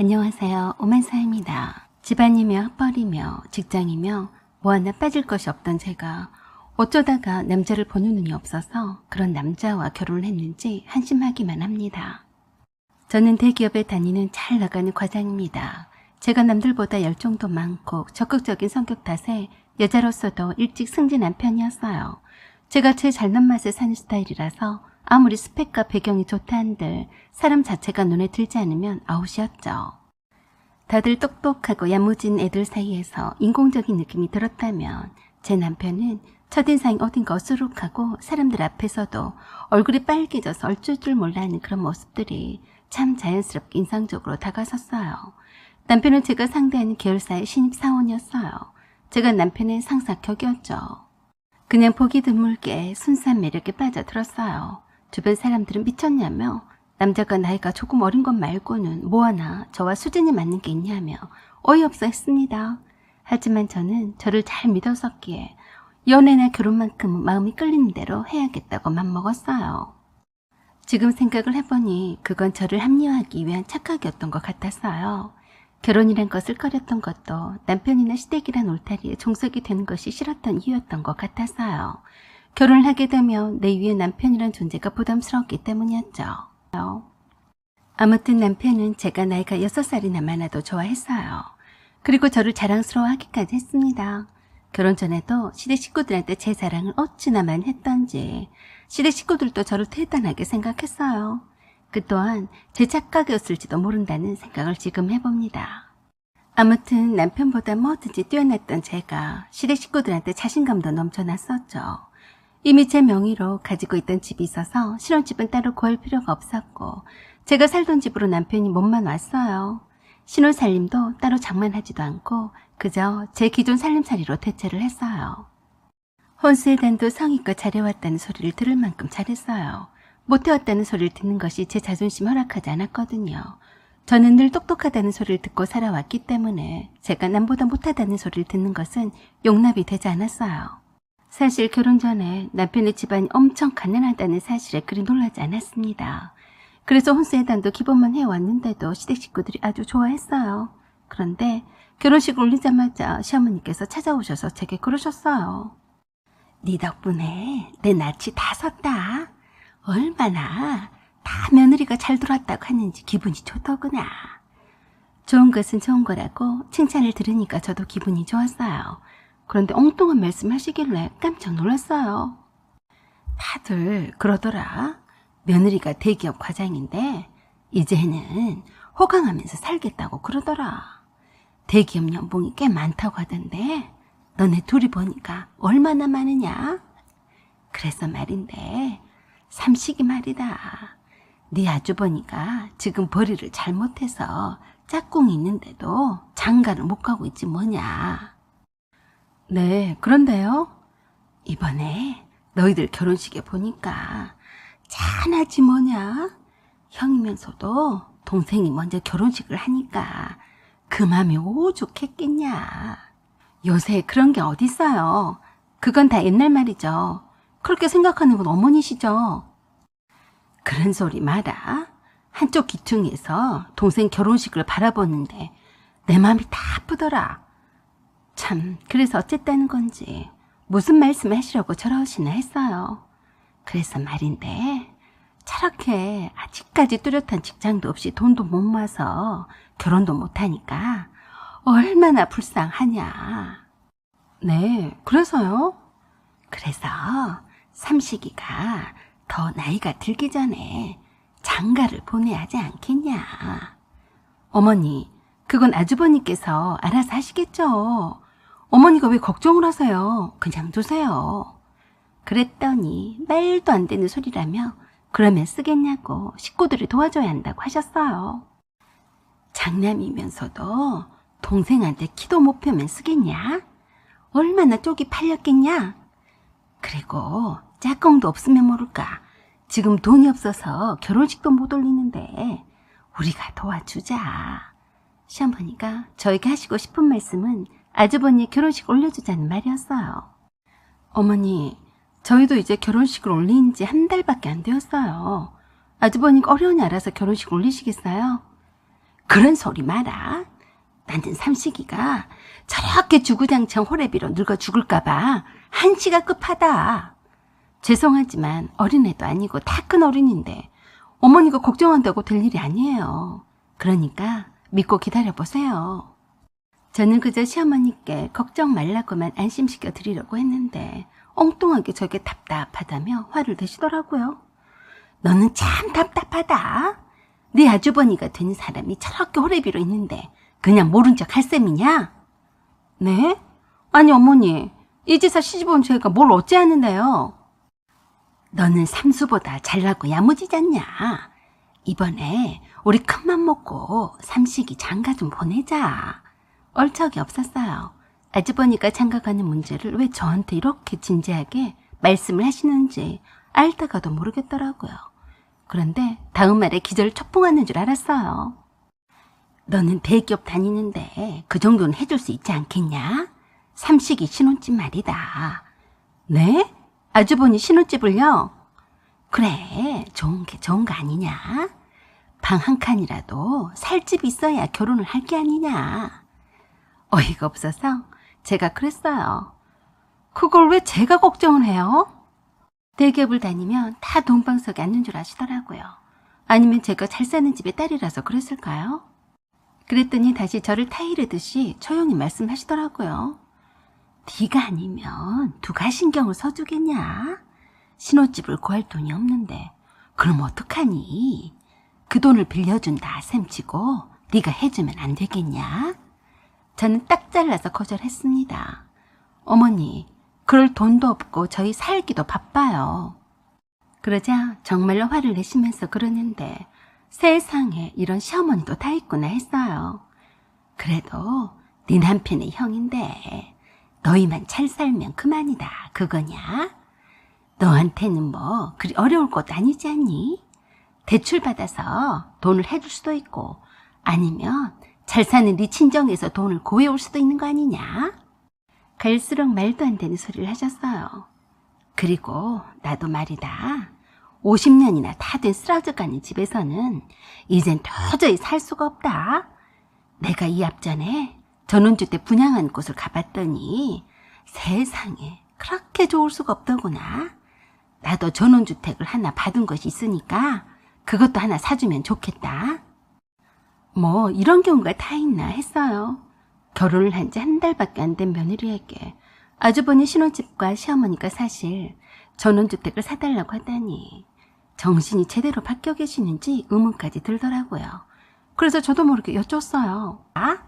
안녕하세요. 오만사입니다. 집안이며 학벌이며 직장이며 뭐 하나 빠질 것이 없던 제가 어쩌다가 남자를 보는 눈이 없어서 그런 남자와 결혼을 했는지 한심하기만 합니다. 저는 대기업에 다니는 잘 나가는 과장입니다. 제가 남들보다 열정도 많고 적극적인 성격 탓에 여자로서도 일찍 승진한 편이었어요. 제가 제 잘난 맛에 사는 스타일이라서 아무리 스펙과 배경이 좋다 한들 사람 자체가 눈에 들지 않으면 아웃이었죠. 다들 똑똑하고 야무진 애들 사이에서 인공적인 느낌이 들었다면 제 남편은 첫인상이 어딘가 어수룩하고 사람들 앞에서도 얼굴이 빨개져서 어쩔 줄 몰라 하는 그런 모습들이 참 자연스럽게 인상적으로 다가섰어요. 남편은 제가 상대하는 계열사의 신입사원이었어요. 제가 남편의 상사격이었죠. 그냥 보기 드물게 순수한 매력에 빠져들었어요. 주변 사람들은 미쳤냐며 남자가 나이가 조금 어린 것 말고는 뭐 하나 저와 수준이 맞는 게 있냐며 어이없어 했습니다. 하지만 저는 저를 잘 믿었었기에 연애나 결혼만큼은 마음이 끌리는 대로 해야겠다고 맘먹었어요. 지금 생각을 해보니 그건 저를 합리화하기 위한 착각이었던 것 같았어요. 결혼이란 것을 꺼렸던 것도 남편이나 시댁이란 울타리에 종속이 되는 것이 싫었던 이유였던 것 같았어요. 결혼을 하게 되면 내 위에 남편이란 존재가 부담스러웠기 때문이었죠. 아무튼 남편은 제가 나이가 6살이나 많아도 좋아했어요. 그리고 저를 자랑스러워하기까지 했습니다. 결혼 전에도 시댁 식구들한테 제 자랑을 어찌나 많이 했던지 시댁 식구들도 저를 대단하게 생각했어요. 그 또한 제 착각이었을지도 모른다는 생각을 지금 해봅니다. 아무튼 남편보다 뭐든지 뛰어났던 제가 시댁 식구들한테 자신감도 넘쳐났었죠. 이미 제 명의로 가지고 있던 집이 있어서 신혼집은 따로 구할 필요가 없었고 제가 살던 집으로 남편이 몸만 왔어요. 신혼 살림도 따로 장만하지도 않고 그저 제 기존 살림살이로 대체를 했어요. 혼수의 단도 성의껏 잘해왔다는 소리를 들을 만큼 잘했어요. 못해왔다는 소리를 듣는 것이 제 자존심 허락하지 않았거든요. 저는 늘 똑똑하다는 소리를 듣고 살아왔기 때문에 제가 남보다 못하다는 소리를 듣는 것은 용납이 되지 않았어요. 사실 결혼 전에 남편의 집안이 엄청 가난하다는 사실에 그리 놀라지 않았습니다. 그래서 혼수회단도 기본만 해왔는데도 시댁 식구들이 아주 좋아했어요. 그런데 결혼식 올리자마자 시어머니께서 찾아오셔서 제게 그러셨어요. 네 덕분에 내 낯이 다 섰다. 얼마나 다 며느리가 잘 돌았다고 하는지 기분이 좋더구나. 좋은 것은 좋은 거라고 칭찬을 들으니까 저도 기분이 좋았어요. 그런데 엉뚱한 말씀하시길래 깜짝 놀랐어요. 다들 그러더라. 며느리가 대기업 과장인데 이제는 호강하면서 살겠다고 그러더라. 대기업 연봉이 꽤 많다고 하던데 너네 둘이 보니까 얼마나 많으냐? 그래서 말인데 삼식이 말이다. 네 아주버니가 지금 벌이를 잘못해서 짝꿍이 있는데도 장가를 못 가고 있지 뭐냐. 네, 그런데요. 이번에 너희들 결혼식에 보니까 짠하지 뭐냐. 형이면서도 동생이 먼저 결혼식을 하니까 그 맘이 오죽했겠냐. 요새 그런 게 어딨어요. 그건 다 옛날 말이죠. 그렇게 생각하는 건 어머니시죠. 그런 소리 마라. 한쪽 기퉁에서 동생 결혼식을 바라보는데 내 맘이 다 아프더라. 참, 그래서 어쨌다는 건지 무슨 말씀 하시려고 저러시나 했어요. 그래서 말인데 저렇게 아직까지 뚜렷한 직장도 없이 돈도 못 모아서 결혼도 못하니까 얼마나 불쌍하냐. 네, 그래서요? 그래서 삼식이가 더 나이가 들기 전에 장가를 보내야 하지 않겠냐. 어머니, 그건 아주버님께서 알아서 하시겠죠. 어머니가 왜 걱정을 하세요? 그냥 두세요. 그랬더니 말도 안 되는 소리라며 그러면 쓰겠냐고 식구들이 도와줘야 한다고 하셨어요. 장남이면서도 동생한테 키도 못 펴면 쓰겠냐? 얼마나 쪽이 팔렸겠냐? 그리고 짝꿍도 없으면 모를까. 지금 돈이 없어서 결혼식도 못 올리는데 우리가 도와주자. 시어머니가 저에게 하시고 싶은 말씀은 아주버니의 결혼식 올려주자는 말이었어요. 어머니, 저희도 이제 결혼식을 올린 지 한 달밖에 안 되었어요. 아주버니가 어려우니 알아서 결혼식 올리시겠어요? 그런 소리 마라. 나는 삼식이가 저렇게 주구장창 호래비로 늙어 죽을까봐 한시가 급하다. 죄송하지만 어린애도 아니고 다 큰 어른인데 어머니가 걱정한다고 될 일이 아니에요. 그러니까 믿고 기다려보세요. 저는 그저 시어머니께 걱정 말라고만 안심시켜 드리려고 했는데 엉뚱하게 저게 답답하다며 화를 내시더라고요. 너는 참 답답하다. 네 아주버니가 된 사람이 저렇게 호래비로 있는데 그냥 모른 척 할 셈이냐? 네? 아니 어머니, 이 집사 시집온 제가 뭘 어찌하는데요? 너는 삼수보다 잘나고 야무지잖냐. 이번에 우리 큰맘 먹고 삼식이 장가 좀 보내자. 얼척이 없었어요. 아주버니가 장가 가는 문제를 왜 저한테 이렇게 진지하게 말씀을 하시는지 알다가도 모르겠더라고요. 그런데 다음 말에 기절을 초풍하는 줄 알았어요. 너는 대기업 다니는데 그 정도는 해줄 수 있지 않겠냐? 삼식이 신혼집 말이다. 네? 아주버니 신혼집을요? 그래, 좋은 거 아니냐? 방 한 칸이라도 살 집이 있어야 결혼을 할 게 아니냐? 어이가 없어서 제가 그랬어요. 그걸 왜 제가 걱정을 해요? 대기업을 다니면 다 돈방석에 앉는 줄 아시더라고요. 아니면 제가 잘 사는 집의 딸이라서 그랬을까요? 그랬더니 다시 저를 타이르듯이 조용히 말씀하시더라고요. 네가 아니면 누가 신경을 써주겠냐? 신혼집을 구할 돈이 없는데 그럼 어떡하니? 그 돈을 빌려준다 셈치고 네가 해주면 안 되겠냐? 저는 딱 잘라서 거절했습니다. 어머니, 그럴 돈도 없고 저희 살기도 바빠요. 그러자 정말로 화를 내시면서 그러는데 세상에 이런 시어머니도 다 있구나 했어요. 그래도 네 남편의 형인데 너희만 잘 살면 그만이다 그거냐? 너한테는 뭐 그리 어려울 것도 아니지 않니? 대출 받아서 돈을 해줄 수도 있고 아니면 잘 사는 네 친정에서 돈을 구해올 수도 있는 거 아니냐? 갈수록 말도 안 되는 소리를 하셨어요. 그리고 나도 말이다. 50년이나 다 된 쓰러져가는 집에서는 이젠 도저히 살 수가 없다. 내가 이 앞전에 전원주택 분양한 곳을 가봤더니 세상에 그렇게 좋을 수가 없더구나. 나도 전원주택을 하나 받은 것이 있으니까 그것도 하나 사주면 좋겠다. 뭐 이런 경우가 다 있나 했어요. 결혼을 한 지 한 달밖에 안 된 며느리에게 아주버니 신혼집과 시어머니가 사실 전원주택을 사달라고 하다니 정신이 제대로 바뀌어 계시는지 의문까지 들더라고요. 그래서 저도 모르게 여쭸어요. 아?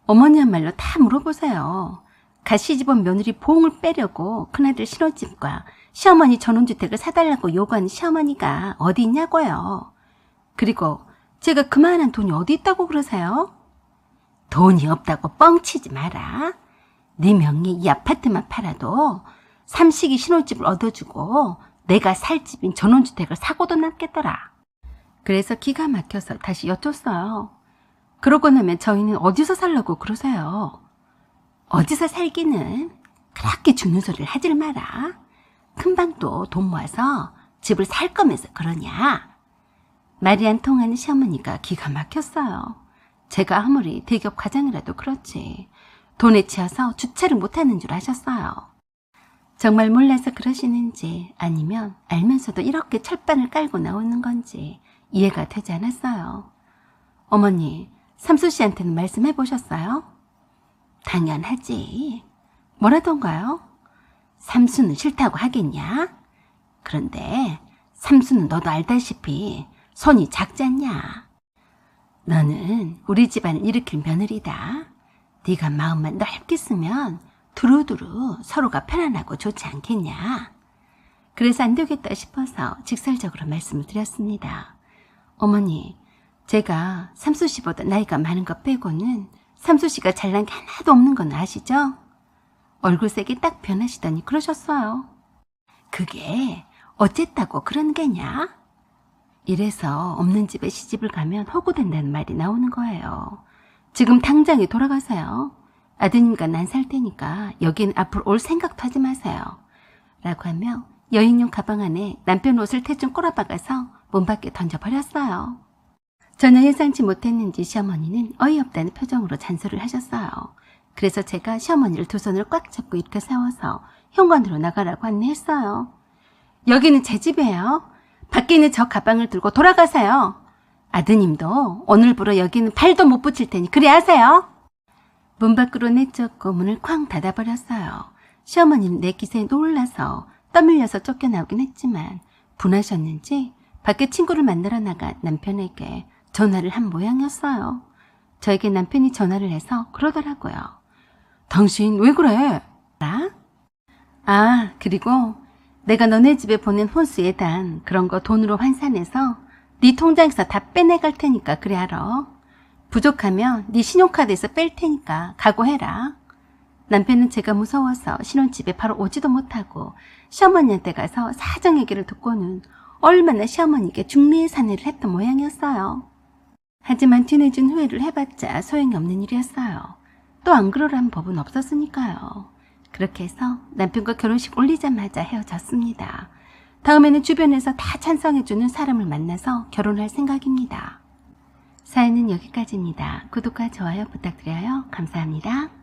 어머니야말로 다 물어보세요. 갓 시집온 며느리 보험을 빼려고 큰아들 신혼집과 시어머니 전원주택을 사달라고 요구하는 시어머니가 어디 있냐고요. 그리고 제가 그만한 돈이 어디 있다고 그러세요? 돈이 없다고 뻥치지 마라. 네 명의 이 아파트만 팔아도 삼식이 신혼집을 얻어주고 내가 살 집인 전원주택을 사고도 남겠더라. 그래서 기가 막혀서 다시 여쭸어요. 그러고 나면 저희는 어디서 살라고 그러세요? 어디서 살기는 그렇게 죽는 소리를 하질 마라. 금방 또 돈 모아서 집을 살 거면서 그러냐. 말이 안 통하는 시어머니가 기가 막혔어요. 제가 아무리 대기업 과장이라도 그렇지 돈에 치여서 주체를 못하는 줄 아셨어요. 정말 몰라서 그러시는지 아니면 알면서도 이렇게 철판을 깔고 나오는 건지 이해가 되지 않았어요. 어머니, 삼수 씨한테는 말씀해 보셨어요? 당연하지. 뭐라던가요? 삼수는 싫다고 하겠냐? 그런데 삼수는 너도 알다시피 손이 작지 않냐? 너는 우리 집안을 일으킬 며느리다. 네가 마음만 넓게 쓰면 두루두루 서로가 편안하고 좋지 않겠냐? 그래서 안 되겠다 싶어서 직설적으로 말씀을 드렸습니다. 어머니, 제가 삼수 씨보다 나이가 많은 것 빼고는 삼수 씨가 잘난 게 하나도 없는 건 아시죠? 얼굴색이 딱 변하시더니 그러셨어요. 그게 어쨌다고 그런 게냐? 이래서 없는 집에 시집을 가면 호구된다는 말이 나오는 거예요. 지금 당장에 돌아가세요. 아드님과 난 살 테니까 여긴 앞으로 올 생각도 하지 마세요. 라고 하며 여인용 가방 안에 남편 옷을 대충 꼬라박아서 문 밖에 던져버렸어요. 전혀 예상치 못했는지 시어머니는 어이없다는 표정으로 잔소리를 하셨어요. 그래서 제가 시어머니를 두 손을 꽉 잡고 이렇게 세워서 현관으로 나가라고 안내했어요. 여기는 제 집이에요. 밖에 있는 저 가방을 들고 돌아가세요. 아드님도 오늘부로 여기는 발도 못 붙일 테니 그리 하세요. 문 밖으로 내쫓고 문을 쾅 닫아버렸어요. 시어머니는 내 기세에 놀라서 떠밀려서 쫓겨나오긴 했지만 분하셨는지 밖에 친구를 만나러 나간 남편에게 전화를 한 모양이었어요. 저에게 남편이 전화를 해서 그러더라고요. 당신 왜 그래? 그리고 내가 너네 집에 보낸 혼수 예단 그런 거 돈으로 환산해서 네 통장에서 다 빼내갈 테니까 그래 알아. 부족하면 네 신용카드에서 뺄 테니까 각오해라. 남편은 제가 무서워서 신혼집에 바로 오지도 못하고 시어머니한테 가서 사정 얘기를 듣고는 얼마나 시어머니에게 중매사내를 했던 모양이었어요. 하지만 뒤늦은 후회를 해봤자 소용이 없는 일이었어요. 또 안 그러라는 법은 없었으니까요. 그렇게 해서 남편과 결혼식 올리자마자 헤어졌습니다. 다음에는 주변에서 다 찬성해주는 사람을 만나서 결혼할 생각입니다. 사연은 여기까지입니다. 구독과 좋아요 부탁드려요. 감사합니다.